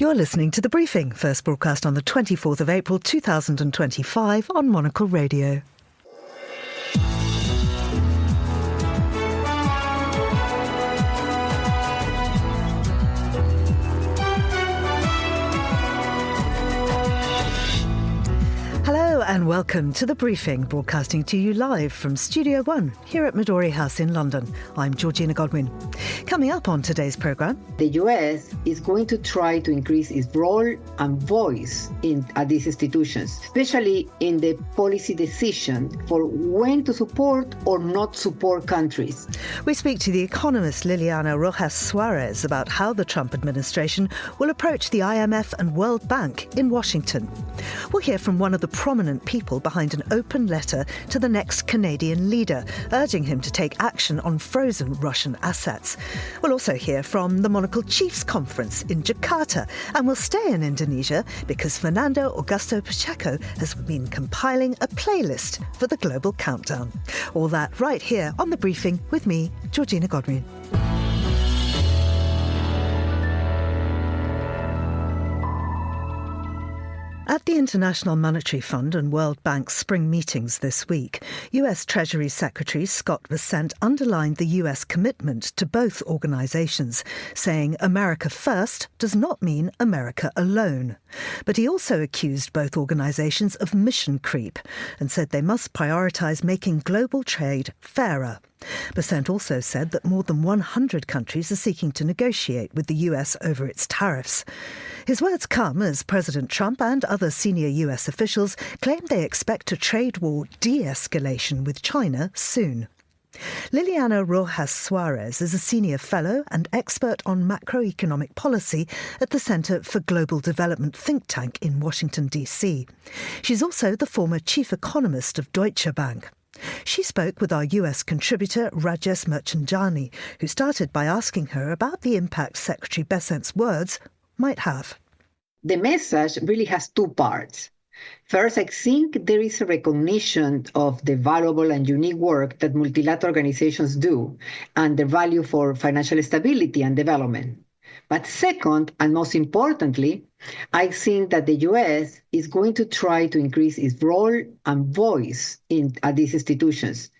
You're listening to The Briefing, first broadcast on the 24th of April 2025 on Monocle Radio. And welcome to The Briefing, broadcasting to you live from Studio One here at Midori House in London. I'm Georgina Godwin. Coming up on today's programme, the US is going to try to increase its role and voice at these institutions, especially in the policy decision for when to support or not support countries. We speak to the economist Liliana Rojas-Suarez about how the Trump administration will approach the IMF and World Bank in Washington. We'll hear from one of the prominent people behind an open letter to the next Canadian leader, urging him to take action on frozen Russian assets. We'll also hear from the Monocle Chiefs Conference in Jakarta, and we'll stay in Indonesia because Fernando Augusto Pacheco has been compiling a playlist for the global countdown. All that right here on The Briefing with me, Georgina Godwin. At the International Monetary Fund and World Bank spring meetings this week, US Treasury Secretary Scott Bessent underlined the US commitment to both organisations, saying America first does not mean America alone. But he also accused both organisations of mission creep and said they must prioritise making global trade fairer. Bessent also said that more than 100 countries are seeking to negotiate with the US over its tariffs. His words come as President Trump and other senior US officials claim they expect a trade war de-escalation with China soon. Liliana Rojas-Suarez is a senior fellow and expert on macroeconomic policy at the Centre for Global Development think tank in Washington, D.C. She's also the former chief economist of Deutsche Bank. She spoke with our US contributor Rajesh Mirchandani, who started by asking her about the impact Secretary Bessent's words might have. The message really has two parts. First, I think there is a recognition of the valuable and unique work that multilateral organizations do and their value for financial stability and development. But second, and most importantly, I think that the US is going to try to increase its role and voice at these institutions,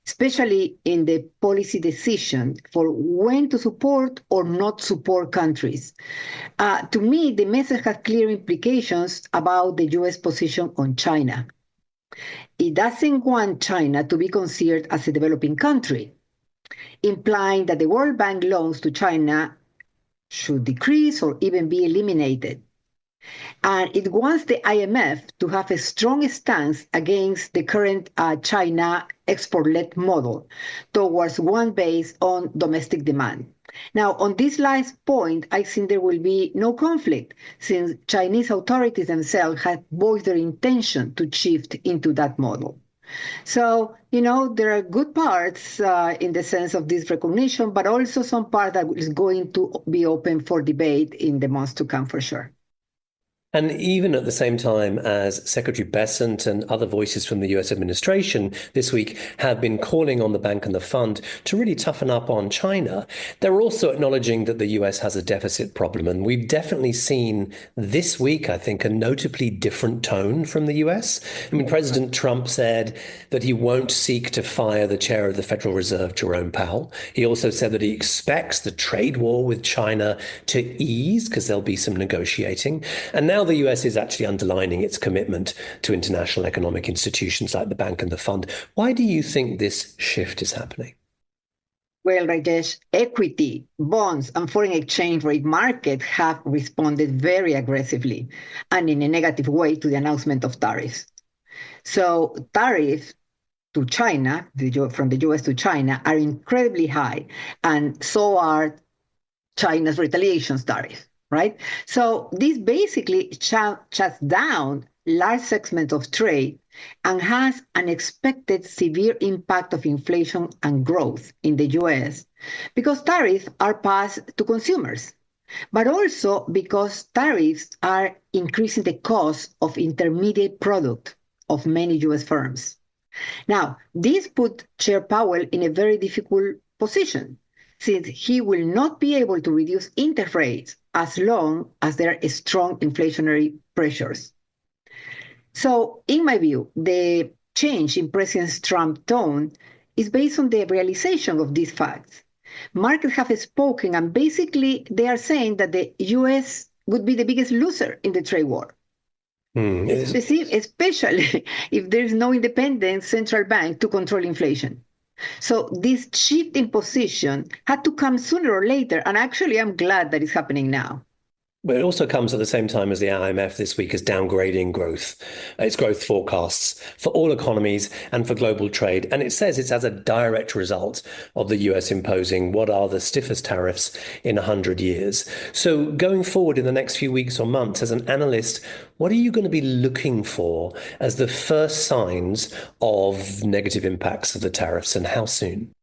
especially in the policy decision for when to support or not support countries. To me, the message has clear implications about the US position on China. It doesn't want China to be considered as a developing country, implying that the World Bank loans to China should decrease or even be eliminated. And it wants the IMF to have a strong stance against the current China export-led model towards one based on domestic demand. Now, on this last point, I think there will be no conflict since Chinese authorities themselves have voiced their intention to shift into that model. So, there are good parts in the sense of this recognition, but also some part that is going to be open for debate in the months to come for sure. And even at the same time as Secretary Bessent and other voices from the US administration this week have been calling on the bank and the fund to really toughen up on China, they're also acknowledging that the US has a deficit problem. And we've definitely seen this week, I think, a notably different tone from the US. I mean, President Trump said that he won't seek to fire the chair of the Federal Reserve, Jerome Powell. He also said that he expects the trade war with China to ease because there'll be some negotiating. And now the US is actually underlining its commitment to international economic institutions like the bank and the fund. Why do you think this shift is happening? Well, Rajesh, equity, bonds, and foreign exchange rate markets have responded very aggressively and in a negative way to the announcement of tariffs. So tariffs to China, from the US to China, are incredibly high, and so are China's retaliation tariffs. Right? So this basically shuts down large segments of trade and has an expected severe impact of inflation and growth in the US because tariffs are passed to consumers, but also because tariffs are increasing the cost of intermediate product of many US firms. Now, this put Chair Powell in a very difficult position since he will not be able to reduce interest rates as long as there are strong inflationary pressures. So, in my view, the change in President Trump's tone is based on the realization of these facts. Markets have spoken, and basically they are saying that the U.S. would be the biggest loser in the trade war. Especially if there is no independent central bank to control inflation. So this shift in position had to come sooner or later, and actually I'm glad that it's happening now. But it also comes at the same time as the IMF this week is downgrading its growth forecasts for all economies and for global trade. And it says it's as a direct result of the US imposing what are the stiffest tariffs in 100 years. So going forward in the next few weeks or months, as an analyst, what are you going to be looking for as the first signs of negative impacts of the tariffs, and how soon?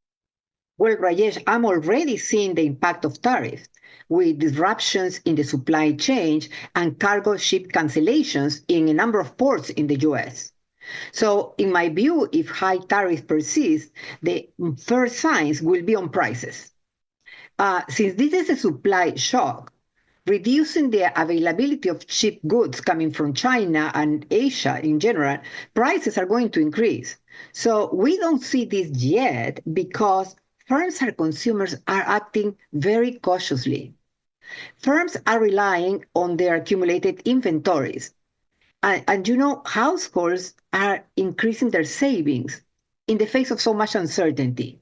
Well, Rajesh, I'm already seeing the impact of tariffs, with disruptions in the supply chain and cargo ship cancellations in a number of ports in the US. So, in my view, if high tariffs persist, the first signs will be on prices. Since this is a supply shock, reducing the availability of cheap goods coming from China and Asia in general, prices are going to increase. So we don't see this yet because firms and consumers are acting very cautiously. Firms are relying on their accumulated inventories. And households are increasing their savings in the face of so much uncertainty.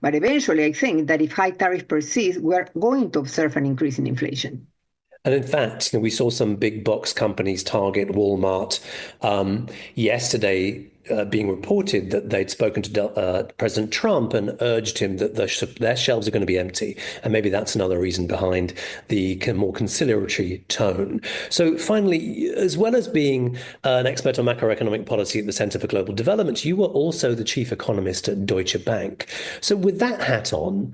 But eventually, I think that if high tariffs persist, we're going to observe an increase in inflation. And in fact, we saw some big box companies, Target, Walmart, yesterday being reported that they'd spoken to President Trump and urged him that their shelves are going to be empty. And maybe that's another reason behind the more conciliatory tone. So finally, as well as being an expert on macroeconomic policy at the Center for Global Development, you were also the chief economist at Deutsche Bank. So with that hat on,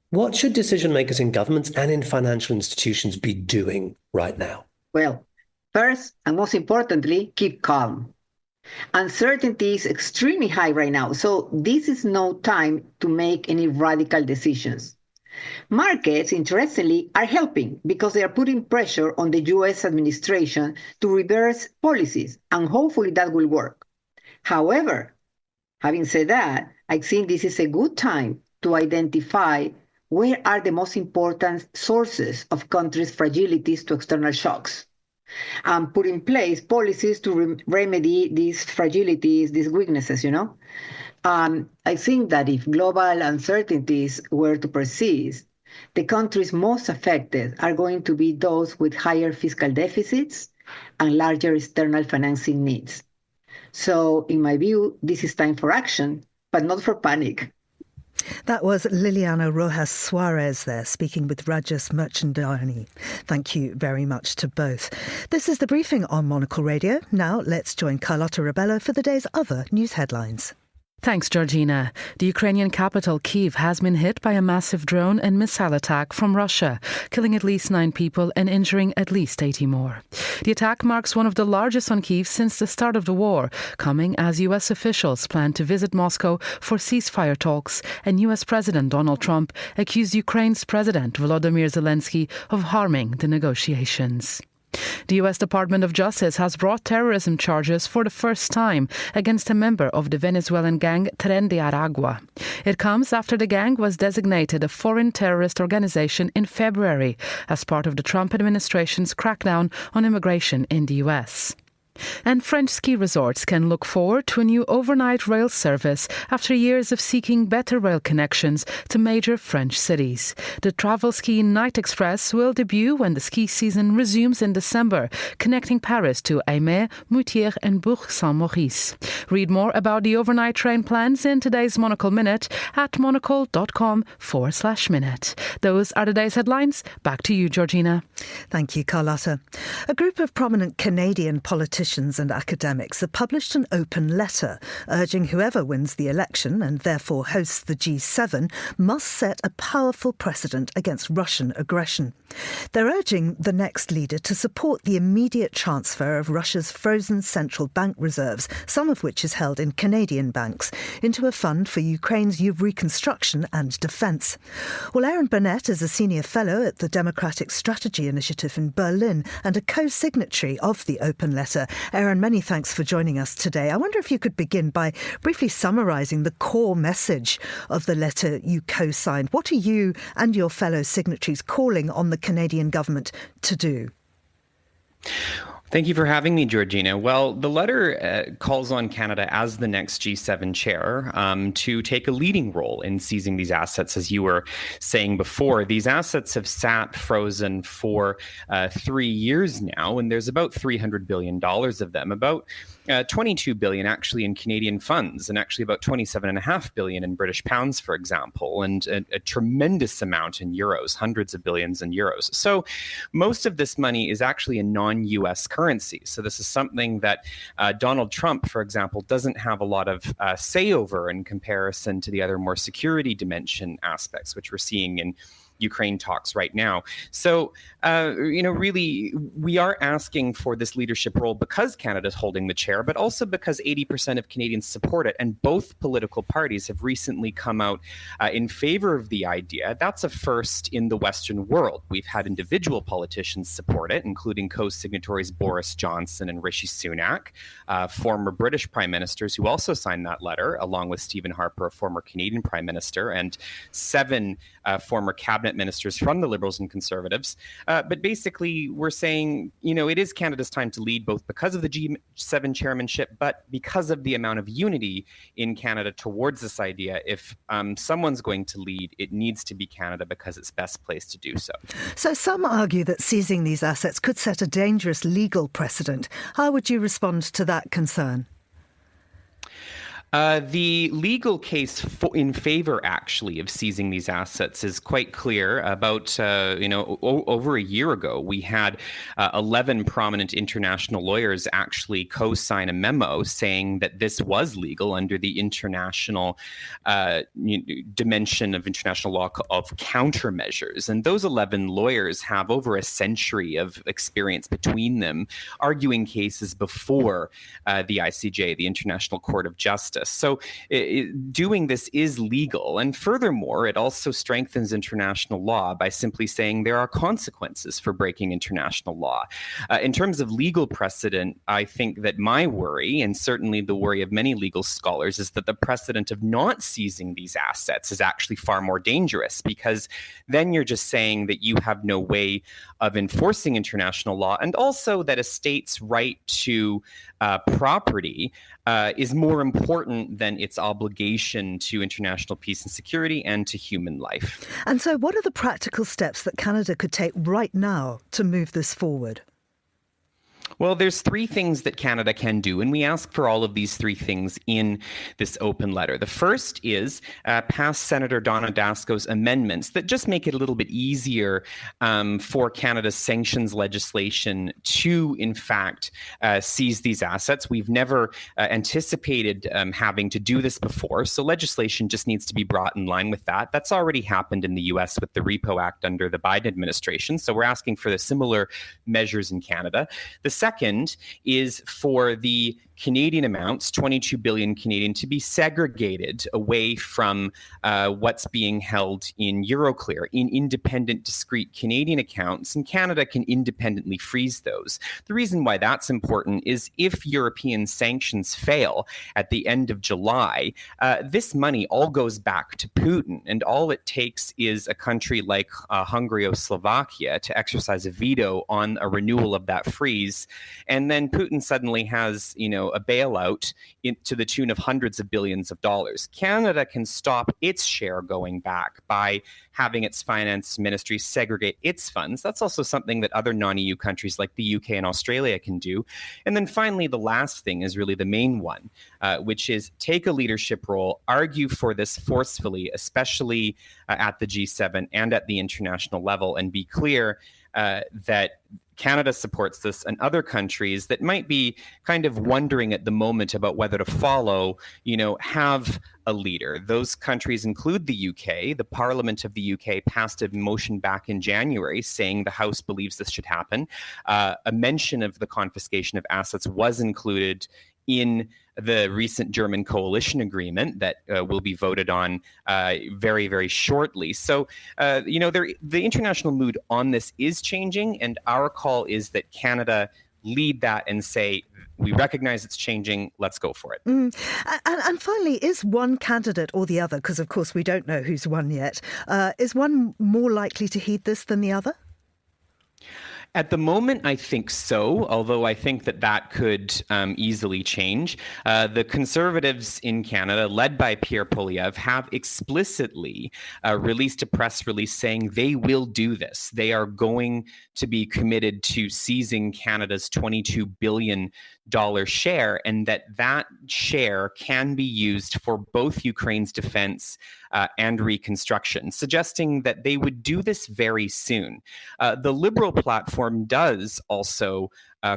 what should decision makers in governments and in financial institutions be doing right now? Well, first and most importantly, keep calm. Uncertainty is extremely high right now, so this is no time to make any radical decisions. Markets, interestingly, are helping because they are putting pressure on the US administration to reverse policies, and hopefully that will work. However, having said that, I think this is a good time to identify where are the most important sources of countries' fragilities to external shocks, and put in place policies to remedy these fragilities, these weaknesses, I think that if global uncertainties were to persist, the countries most affected are going to be those with higher fiscal deficits and larger external financing needs. So, in my view, this is time for action, but not for panic. That was Liliana Rojas-Suarez there, speaking with Rajesh Merchandani. Thank you very much to both. This is The Briefing on Monocle Radio. Now let's join Carlotta Rebello for the day's other news headlines. Thanks, Georgina. The Ukrainian capital, Kyiv, has been hit by a massive drone and missile attack from Russia, killing at least 9 people and injuring at least 80 more. The attack marks one of the largest on Kyiv since the start of the war, coming as US officials plan to visit Moscow for ceasefire talks, and US President Donald Trump accused Ukraine's President Volodymyr Zelensky of harming the negotiations. The US Department of Justice has brought terrorism charges for the first time against a member of the Venezuelan gang Tren de Aragua. It comes after the gang was designated a foreign terrorist organization in February as part of the Trump administration's crackdown on immigration in the US. And French ski resorts can look forward to a new overnight rail service after years of seeking better rail connections to major French cities. The Travel Ski Night Express will debut when the ski season resumes in December, connecting Paris to Aimé, Moutier and Bourg-Saint-Maurice. Read more about the overnight train plans in today's Monocle Minute at monocle.com/minute. Those are today's headlines. Back to you, Georgina. Thank you, Carlotta. A group of prominent Canadian politicians politicians and academics have published an open letter urging whoever wins the election and therefore hosts the G7 must set a powerful precedent against Russian aggression. They're urging the next leader to support the immediate transfer of Russia's frozen central bank reserves, some of which is held in Canadian banks, into a fund for Ukraine's reconstruction and defence. Well, Aaron Burnett is a senior fellow at the Democratic Strategy Initiative in Berlin and a co-signatory of the open letter. Aaron, many thanks for joining us today. I wonder if you could begin by briefly summarising the core message of the letter you co-signed. What are you and your fellow signatories calling on the Canadian government to do? Thank you for having me, Georgina. Well, the letter calls on Canada as the next G7 chair to take a leading role in seizing these assets. As you were saying before, these assets have sat frozen for 3 years now, and there's about $300 billion of them, about $22 billion actually in Canadian funds, and actually about $27.5 billion in British pounds, for example, and a tremendous amount in euros, hundreds of billions in euros. So most of this money is actually in non-US currency. So this is something that Donald Trump, for example, doesn't have a lot of say over in comparison to the other more security dimension aspects, which we're seeing in Ukraine talks right now. So, really, we are asking for this leadership role because Canada's holding the chair, but also because 80% of Canadians support it. And both political parties have recently come out in favor of the idea. That's a first in the Western world. We've had individual politicians support it, including co-signatories Boris Johnson and Rishi Sunak, former British prime ministers who also signed that letter, along with Stephen Harper, a former Canadian prime minister, and 7 former cabinet ministers from the Liberals and Conservatives. But basically, we're saying, it is Canada's time to lead, both because of the G7 chairmanship, but because of the amount of unity in Canada towards this idea. If someone's going to lead, it needs to be Canada because it's best placed to do so. So some argue that seizing these assets could set a dangerous legal precedent. How would you respond to that concern? The legal case in favor, actually, of seizing these assets is quite clear. About, over a year ago, we had 11 prominent international lawyers actually co-sign a memo saying that this was legal under the international dimension of international law of countermeasures. And those 11 lawyers have over a century of experience between them arguing cases before the ICJ, the International Court of Justice. So doing this is legal. And furthermore, it also strengthens international law by simply saying there are consequences for breaking international law. In terms of legal precedent, I think that my worry, and certainly the worry of many legal scholars, is that the precedent of not seizing these assets is actually far more dangerous, because then you're just saying that you have no way of enforcing international law, and also that a state's right to property is more important than its obligation to international peace and security and to human life. And so what are the practical steps that Canada could take right now to move this forward? Well, there's 3 things that Canada can do, and we ask for all of these 3 things in this open letter. The first is pass Senator Donna Dasko's amendments that just make it a little bit easier for Canada's sanctions legislation to, in fact, seize these assets. We've never anticipated having to do this before, so legislation just needs to be brought in line with that. That's already happened in the U.S. with the Repo Act under the Biden administration, so we're asking for the similar measures in Canada. The second is for the Canadian amounts, 22 billion Canadian, to be segregated away from what's being held in Euroclear, in independent, discrete Canadian accounts, and Canada can independently freeze those. The reason why that's important is if European sanctions fail at the end of July, this money all goes back to Putin, and all it takes is a country like Hungary or Slovakia to exercise a veto on a renewal of that freeze, and then Putin suddenly has, a bailout to the tune of hundreds of billions of dollars. Canada can stop its share going back by having its finance ministry segregate its funds. That's also something that other non-EU countries like the UK and Australia can do. And then finally, the last thing is really the main one, which is take a leadership role, argue for this forcefully, especially at the G7 and at the international level, and be clear that Canada supports this, and other countries that might be kind of wondering at the moment about whether to follow, have a leader. Those countries include the UK. The Parliament of the UK passed a motion back in January saying the House believes this should happen. A mention of the confiscation of assets was included in the recent German coalition agreement that will be voted on very, very shortly. So, the international mood on this is changing, and our call is that Canada lead that and say, we recognize it's changing, let's go for it. And finally, is one candidate or the other, because of course we don't know who's won yet, is one more likely to heed this than the other? At the moment, I think so, although I think that could easily change. The Conservatives in Canada, led by Pierre Poilievre, have explicitly released a press release saying they will do this. They are going to be committed to seizing Canada's $22 billion share, and that share can be used for both Ukraine's defense and reconstruction, suggesting that they would do this very soon. The Liberal platform does also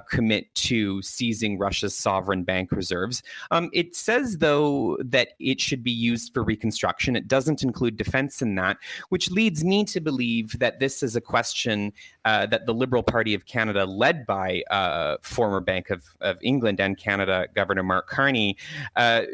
commit to seizing Russia's sovereign bank reserves. It says, though, that it should be used for reconstruction. It doesn't include defense in that, which leads me to believe that this is a question that the Liberal Party of Canada, led by former Bank of England and Canada Governor Mark Carney,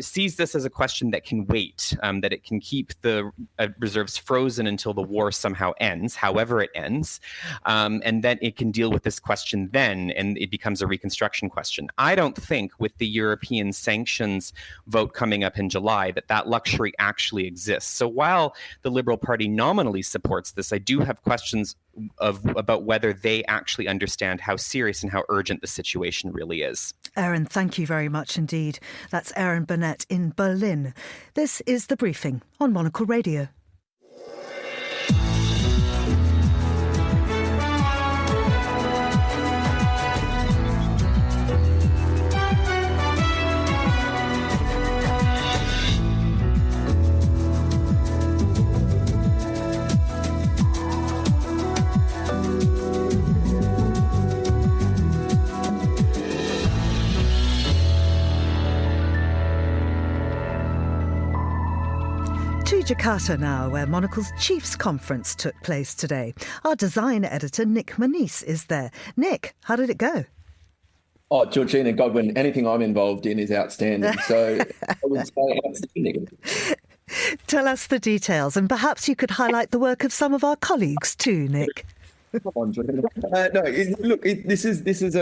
sees this as a question that can wait, that it can keep the reserves frozen until the war somehow ends, however it ends, and then it can deal with this question then, and it becomes a reconstruction question. I don't think with the European sanctions vote coming up in July that luxury actually exists. So while the Liberal Party nominally supports this, I do have questions about whether they actually understand how serious and how urgent the situation really is. Aaron, thank you very much indeed. That's Aaron Burnett in Berlin. This is The Briefing on Monocle Radio. Jakarta now, where Monocle's Chiefs Conference took place today. Our design editor, Nick Moniz, is there. Nick, how did it go? Oh, Georgina Godwin, anything I'm involved in is outstanding. So I would say outstanding. Tell us the details, and perhaps you could highlight the work of some of our colleagues too, Nick. This is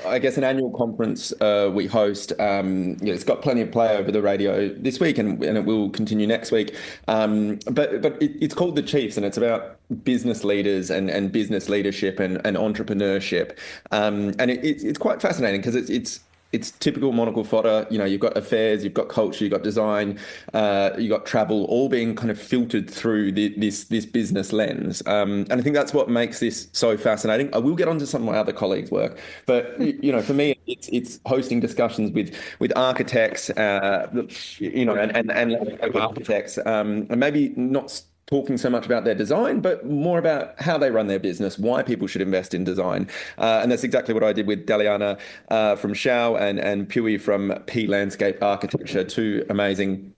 I guess an annual conference we host. It's got plenty of play over the radio this week, and it will continue next week. But it's called the Chiefs, and it's about business leaders and business leadership and entrepreneurship. And it's quite fascinating because it's typical Monocle fodder. You've got affairs, you've got culture, you've got design, you've got travel, all being kind of filtered through this business lens. And I think that's what makes this so fascinating. I will get onto some of my other colleagues' work, but for me, it's hosting discussions with architects, and architects, and maybe not talking so much about their design, but more about how they run their business, why people should invest in design. And that's exactly what I did with Liliana from Shao and Pui from P Landscape Architecture, two amazing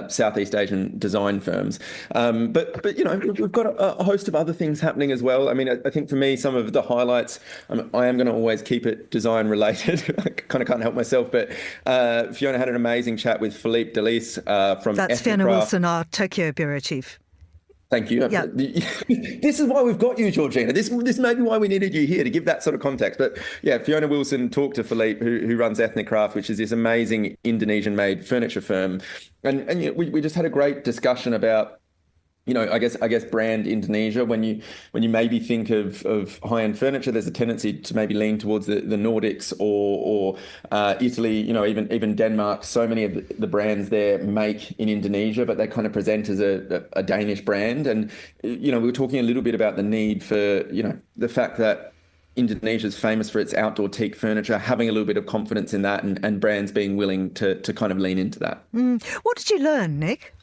Southeast Asian design firms. But we've got a host of other things happening as well. I mean, I think for me, some of the highlights, I am going to always keep it design related. I kind of can't help myself, but Fiona had an amazing chat with Philippe Delis from That's Fiona Wilson, our Tokyo Bureau Chief. Thank you. Yeah. This is why we've got you, Georgina. This may be why we needed you here, to give that sort of context. But yeah, Fiona Wilson talked to Philippe, who runs Ethnic Craft, which is this amazing Indonesian-made furniture firm. And we just had a great discussion about, I guess brand Indonesia. When you maybe think of high-end furniture, there's a tendency to maybe lean towards the Nordics or Italy, even Denmark. So many of the brands there make in Indonesia, but they kind of present as a Danish brand. And we were talking a little bit about the need for the fact that Indonesia is famous for its outdoor teak furniture, having a little bit of confidence in that, and brands being willing to kind of lean into that. What did you learn, Nick?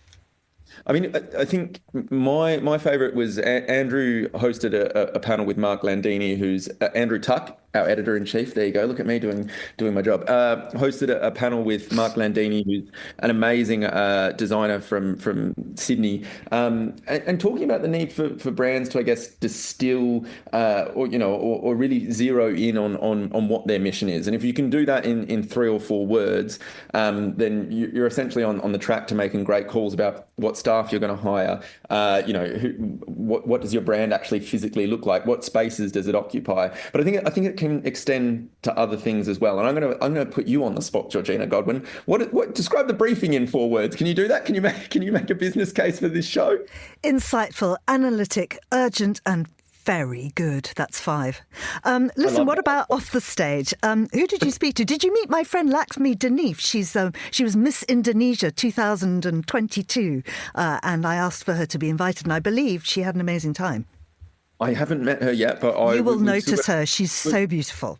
I mean, I think my favorite was Andrew hosted a panel with Mark Landini, who's Andrew Tuck, our editor-in-chief. There you go. Look at me doing my job. Hosted a panel with Mark Landini, who's an amazing designer from Sydney, and talking about the need for brands to, I guess, distill or really zero in on what their mission is. And if you can do that in 3 or 4 words, then you're essentially on the track to making great calls about what staff you're going to hire. What does your brand actually physically look like? What spaces does it occupy? But I think it can extend to other things as well. And I'm going to put you on the spot, Georgina Godwin. What describe the briefing in 4 words? Can you do that? Can you make a business case for this show? Insightful, analytic, urgent, and very good. That's 5. Listen, what about off the stage? Who did you speak to? Did you meet my friend Lakshmi Denif? She was Miss Indonesia 2022, and I asked for her to be invited, and I believe she had an amazing time. I haven't met her yet, but you will notice her. She's so beautiful.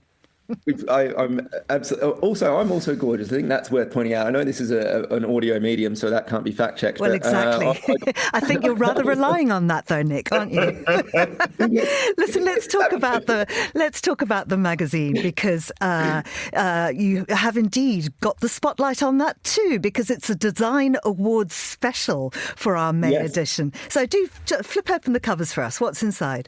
I'm absolutely. Also, I'm also gorgeous. I think that's worth pointing out. I know this is an audio medium, so that can't be fact checked. Well, but, exactly. I think you're rather relying on that, though, Nick, aren't you? Listen, let's talk about the magazine, because you have indeed got the spotlight on that too, because it's a Design Awards special for our May edition. So do flip open the covers for us. What's inside?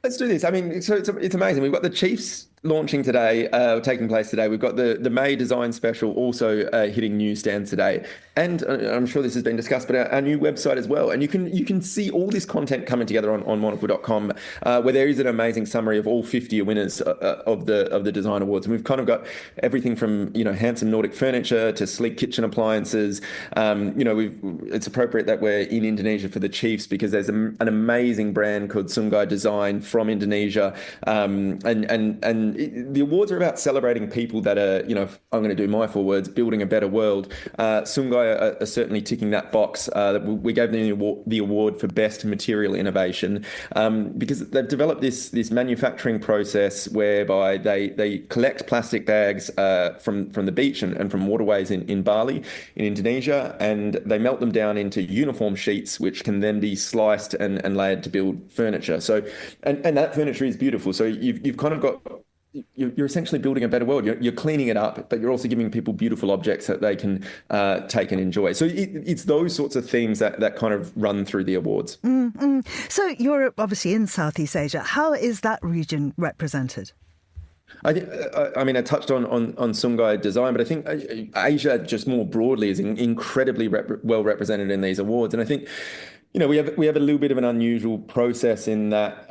Let's do this. I mean, so it's amazing. We've got the Chiefs launching today, taking place today. We've got the May Design Special also hitting newsstands today. And I'm sure this has been discussed, but our new website as well. And you can see all this content coming together on monocle.com, where there is an amazing summary of all 50 winners of the Design Awards. And we've kind of got everything from, handsome Nordic furniture to sleek kitchen appliances. It's appropriate that we're in Indonesia for the Chiefs, because there's an amazing brand called Sungai Design from Indonesia. And the awards are about celebrating people that are, I'm going to do my 4 words, building a better world. Sungai are certainly ticking that box. We gave them the award for best material innovation, because they've developed this manufacturing process whereby they collect plastic bags from the beach and from waterways in Bali, in Indonesia, and they melt them down into uniform sheets, which can then be sliced and layered to build furniture. So, and that furniture is beautiful. So you've kind of got... You're essentially building a better world. You're cleaning it up, but you're also giving people beautiful objects that they can take and enjoy. So it's those sorts of themes that kind of run through the awards. Mm-hmm. So you're obviously in Southeast Asia. How is that region represented? I touched on Sungai Design, but I think Asia just more broadly is incredibly well represented in these awards. And I think, we have a little bit of an unusual process in that,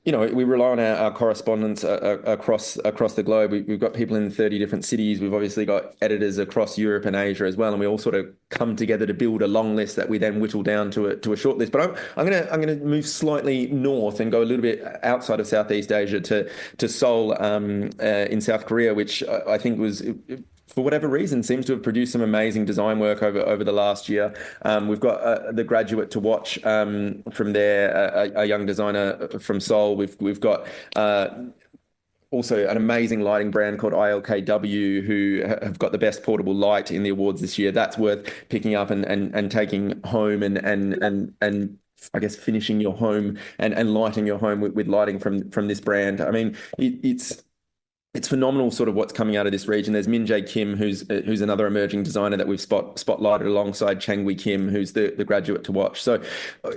we rely on our correspondents across the globe. We've got people in 30 different cities. We've obviously got editors across Europe and Asia as well, and we all sort of come together to build a long list that we then whittle down to a short list. But I'm going to move slightly north and go a little bit outside of Southeast Asia to Seoul in South Korea, which I think was, for whatever reason, seems to have produced some amazing design work over the last year. We've got the graduate to watch from there, a young designer from Seoul. We've got also an amazing lighting brand called ILKW, who have got the best portable light in the awards this year. That's worth picking up and taking home and I guess finishing your home and lighting your home with lighting from this brand. I mean, it's phenomenal sort of what's coming out of this region. There's Min Jae Kim, who's another emerging designer that we've spotlighted alongside Changwi Kim, who's the graduate to watch. So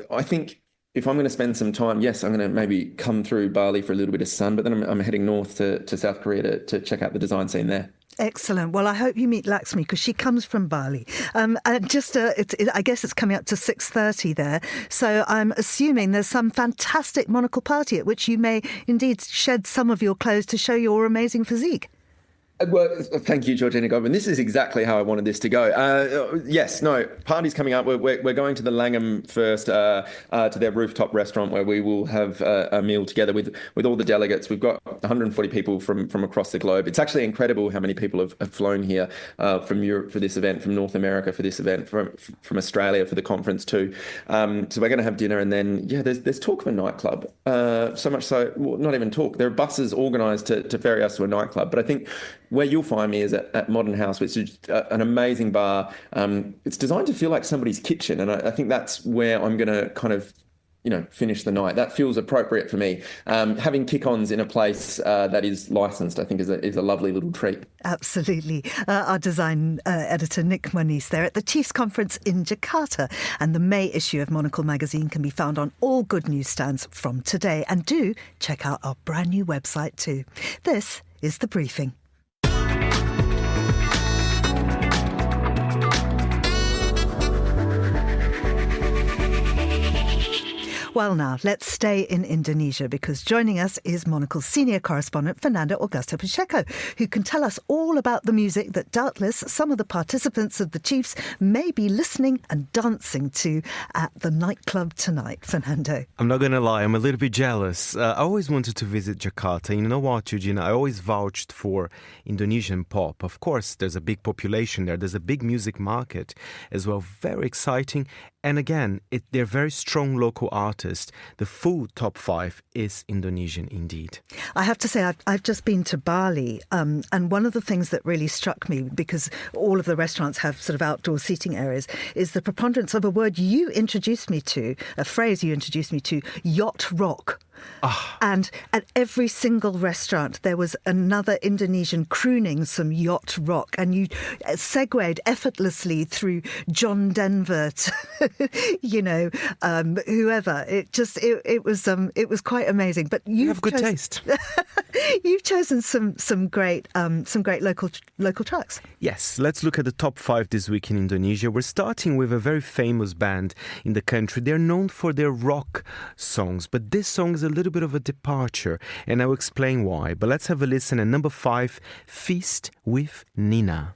I think if I'm going to spend some time, yes, I'm going to maybe come through Bali for a little bit of sun, but then I'm heading north to South Korea to check out the design scene there. Excellent. Well, I hope you meet Lakshmi, because she comes from Bali. And I guess it's coming up to 6:30 there. So I'm assuming there's some fantastic monocle party at which you may indeed shed some of your clothes to show your amazing physique. Well, thank you, Georgina Godwin. This is exactly how I wanted this to go. Party's coming up. We're going to the Langham first, to their rooftop restaurant, where we will have a meal together with all the delegates. We've got 140 people from across the globe. It's actually incredible how many people have flown here from Europe for this event, from North America for this event, from Australia for the conference too. So we're going to have dinner, and then there's talk of a nightclub. So much so, well, not even talk. There are buses organised to ferry us to a nightclub. But I think where you'll find me is at Modern House, which is an amazing bar. It's designed to feel like somebody's kitchen. And I think that's where I'm going to kind of, finish the night. That feels appropriate for me. Having kick-ons in a place that is licensed, I think, is a lovely little treat. Absolutely. Our design editor, Nick Moniz, there at the Chiefs Conference in Jakarta. And the May issue of Monocle magazine can be found on all good newsstands from today. And do check out our brand new website too. This is The Briefing. Well, now, let's stay in Indonesia because joining us is Monocle's senior correspondent, Fernando Augusto Pacheco, who can tell us all about the music that doubtless some of the participants of the Chiefs may be listening and dancing to at the nightclub tonight. Fernando. I'm not going to lie, I'm a little bit jealous. I always wanted to visit Jakarta. You know what, Georgina? I always vouched for Indonesian pop. Of course, there's a big population there. There's a big music market as well. Very exciting. And again, they're very strong local artists. The full top 5 is Indonesian indeed. I have to say, I've just been to Bali, and one of the things that really struck me, because all of the restaurants have sort of outdoor seating areas, is the preponderance of a word you introduced me to, a phrase you introduced me to, yacht rock. And at every single restaurant, there was another Indonesian crooning some yacht rock. And you segued effortlessly through John Denver to, whoever. It was quite amazing. But you have good taste. You've chosen some great local tracks. Yes, let's look at the top 5 this week in Indonesia. We're starting with a very famous band in the country. They're known for their rock songs, but this song is a little bit of a departure, and I'll explain why. But let's have a listen at number 5, Feast with Nina.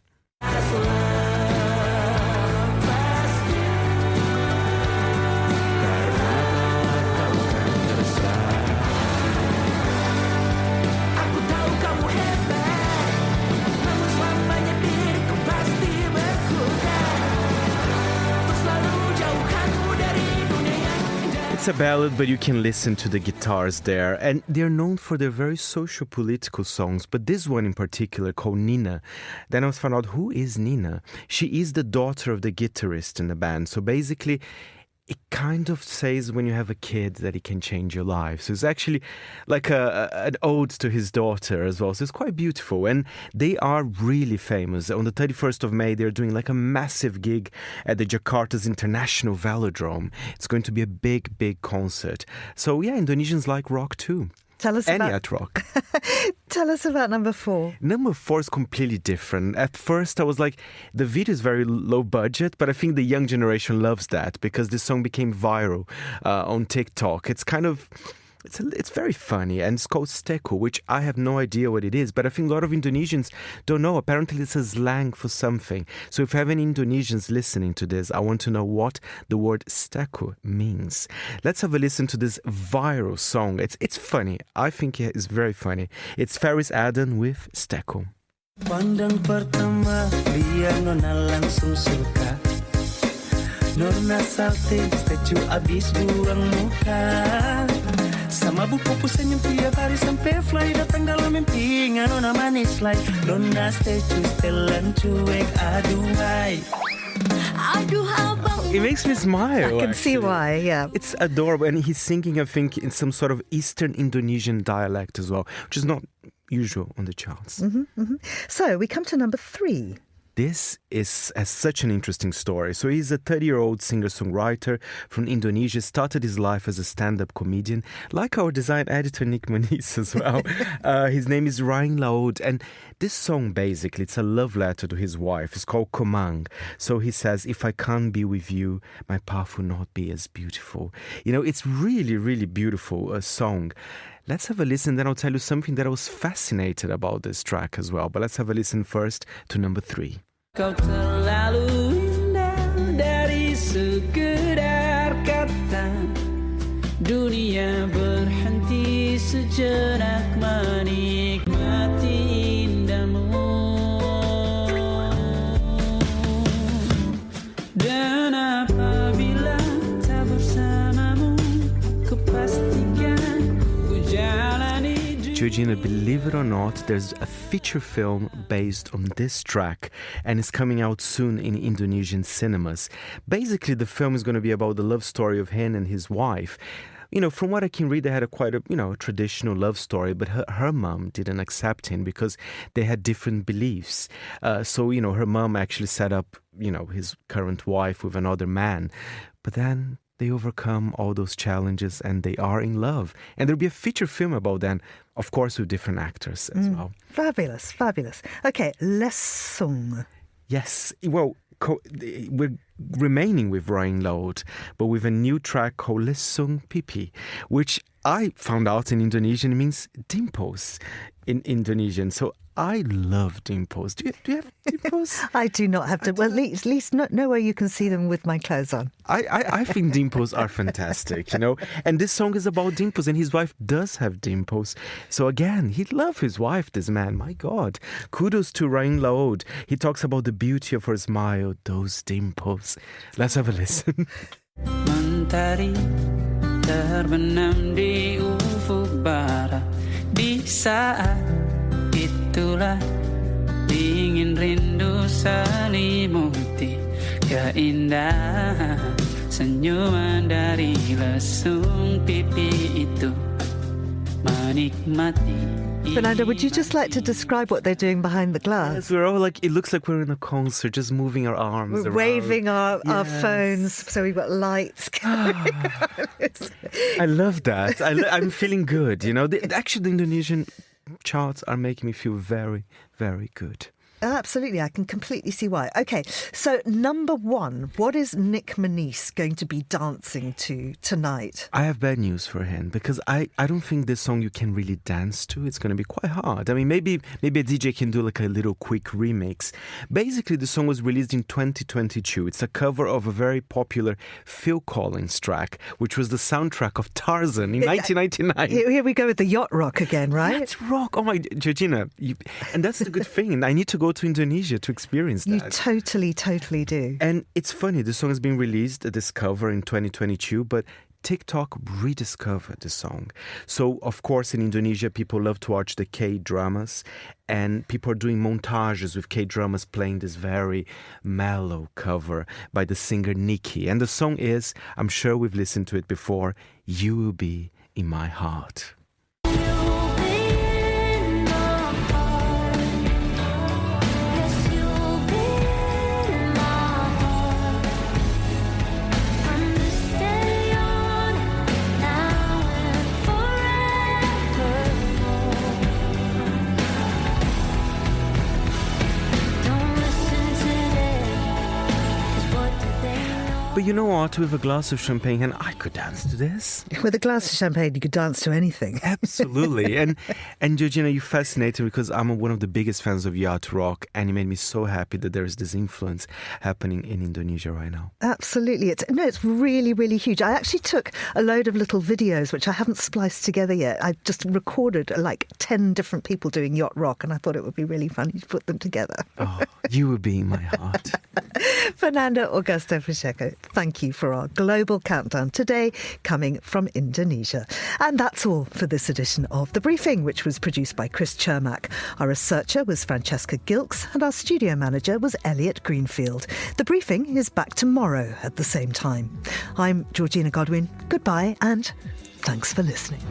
It's a ballad, but you can listen to the guitars there. And they're known for their very social-political songs, but this one in particular, called Nina. Then I was found out, who is Nina? She is the daughter of the guitarist in the band. So basically, it kind of says when you have a kid that it can change your life. So it's actually like an ode to his daughter as well. So it's quite beautiful. And they are really famous. On the 31st of May, they're doing like a massive gig at the Jakarta's International Velodrome. It's going to be a big, big concert. So yeah, Indonesians like rock too. Tell us about rock. Tell us about number 4. Number 4 is completely different. At first, I was like, the video is very low budget, but I think the young generation loves that because this song became viral on TikTok. It's kind of... It's very funny, and it's called Steku, which I have no idea what it is, but I think a lot of Indonesians don't know. Apparently, it's a slang for something. So if you have any Indonesians listening to this, I want to know what the word Steku means. Let's have a listen to this viral song. It's funny. I think it's very funny. It's Faris Aden with Steku. Pandang pertama, biar nona langsung suka. Nona salting, statue abis buang muka. Sama buku senyum tiap hari sampai fly datang dalam mimpi nona manis like Nona statue setelan cuek aduhai. It makes me smile. I can see why, yeah. It's adorable, and he's singing, I think, in some sort of Eastern Indonesian dialect as well, which is not usual on the charts. So we come to number 3. This has such an interesting story. So he's a 30-year-old singer-songwriter from Indonesia, started his life as a stand-up comedian, like our design editor Nick Moniz as well. His name is Ryan Laud, and this song, basically, it's a love letter to his wife. It's called Komang. So he says, if I can't be with you, my path will not be as beautiful. You know, it's really, really beautiful, a song. Let's have a listen, then I'll tell you something that I was fascinated about this track as well. But let's have a listen first to number 3. Kau terlalu indah dari sekedar kata. Dunia berhenti sejenak menikmati indahmu. Dan apabila tak bersamamu, kepastikan ku jalani. Georgina, believe it or not, there's a feature film based on this track, and it's coming out soon in Indonesian cinemas. Basically, the film is going to be about the love story of him and his wife. You know, from what I can read, they had quite a traditional love story, but her mom didn't accept him because they had different beliefs. So, her mom actually set up, his current wife with another man. But then they overcome all those challenges and they are in love. And there'll be a feature film about that, of course, with different actors as well. Fabulous, fabulous. Okay, Lesung. Yes, well, we're remaining with Ryan Load, but with a new track called Lesung Pipi, which I found out in Indonesian means dimples in Indonesian. So I love dimples. Do you have dimples? I do not have dimples. Well, at least know where you can see them with my clothes on. I think dimples are fantastic, And this song is about dimples, and his wife does have dimples. So again, he'd love his wife, this man. My God. Kudos to Ryan Laud. He talks about the beauty of her smile, those dimples. Let's have a listen. Mentari terbenam di ufuk barat, di saat itulah dingin rindu selimuti keindahan senyuman dari lesung pipi itu, menikmati. Fernando, would you just like to describe what they're doing behind the glass? Yes, we're all it looks like we're in a concert, just moving our arms We're around. waving our phones, so we've got lights. I love that. I'm feeling good, Actually, the Indonesian charts are making me feel very, very good. Absolutely, I can completely see why. Okay, so number one, what is Nick Manise going to be dancing to tonight? I have bad news for him because I don't think this song you can really dance to. It's going to be quite hard. I mean, maybe a DJ can do like a little quick remix. Basically, the song was released in 2022. It's a cover of a very popular Phil Collins track, which was the soundtrack of Tarzan in 1999. Here we go with the yacht rock again, right? It's rock. Oh my, Georgina. And that's the good thing. I need to go to Indonesia to experience that. You totally do. And it's funny, the song has been released, this cover in 2022, but TikTok rediscovered the song. So, of course, in Indonesia, people love to watch the K-dramas, and people are doing montages with K-dramas playing this very mellow cover by the singer Nicki. And the song is, I'm sure we've listened to it before, You Will Be in My Heart. But you know what? With a glass of champagne, and I could dance to this. With a glass of champagne, you could dance to anything. Absolutely. And Georgina, you fascinate me because I'm one of the biggest fans of yacht rock, and it made me so happy that there is this influence happening in Indonesia right now. Absolutely. It's really, really huge. I actually took a load of little videos, which I haven't spliced together yet. I just recorded like 10 different people doing yacht rock, and I thought it would be really funny to put them together. Oh, you will be in my heart. Fernando Augusto Pacheco, thank you for our global countdown today, coming from Indonesia. And that's all for this edition of The Briefing, which was produced by Chris Chermak. Our researcher was Francesca Gilks, and our studio manager was Elliot Greenfield. The Briefing is back tomorrow at the same time. I'm Georgina Godwin. Goodbye, and thanks for listening.